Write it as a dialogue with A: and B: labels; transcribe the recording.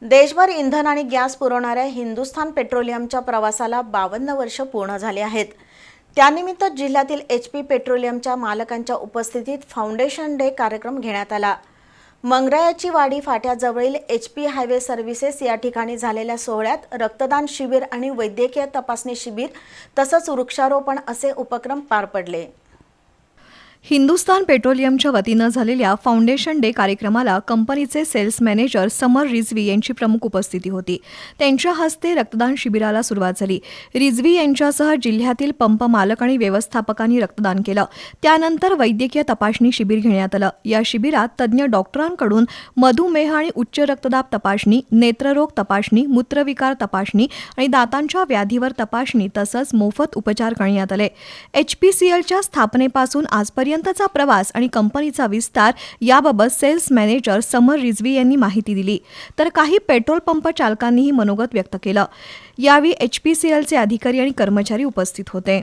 A: देशभर इंधन आणि गॅस पुरवणाऱ्या हिंदुस्थान पेट्रोलियमच्या प्रवासाला 52 वर्ष पूर्ण झाली आहेत। त्यानिमित्त जिल्ह्यातील HP पेट्रोलियमच्या मालकांच्या उपस्थितीत फाउंडेशन डे कार्यक्रम घेण्यात आला। मंगरायाची वाडी फाट्याजवळील HP हायवे सर्व्हिसेस या ठिकाणी झालेल्या सोहळ्यात रक्तदान शिबिर आणि वैद्यकीय तपासणी शिबिर तसंच वृक्षारोपण असे उपक्रम पार पडले।
B: हिंदुस्थान पेट्रोलियमच्या वतीनं झालेल्या फाउंडेशन डे कार्यक्रमाला कंपनीचे सेल्स मॅनेजर समर रिझवी यांची प्रमुख उपस्थिती होती। त्यांच्या हस्ते रक्तदान शिबिराला सुरुवात झाली। रिझवी यांच्यासह जिल्ह्यातील पंप मालक आणि व्यवस्थापकांनी रक्तदान केलं। त्यानंतर वैद्यकीय तपासणी शिबिर घेण्यात आलं। या शिबिरात तज्ज्ञ डॉक्टरांकडून मधुमेह आणि उच्च रक्तदाब तपासणी, नेत्ररोग तपासणी, मूत्रविकार तपासणी आणि दातांच्या व्याधीवर तपासणी तसंच मोफत उपचार करण्यात आले। HPCLच्या स्थापनेपासून आजपर्यंत चा प्रवास आणि कंपनीचा विस्तार याबाबत सेल्स मॅनेजर समर रिझवी यांनी माहिती दिली, तर काही पेट्रोल पंप चालकांनीही मनोगत व्यक्त केलं। यावेळी HPCLचे अधिकारी आणि कर्मचारी उपस्थित होते।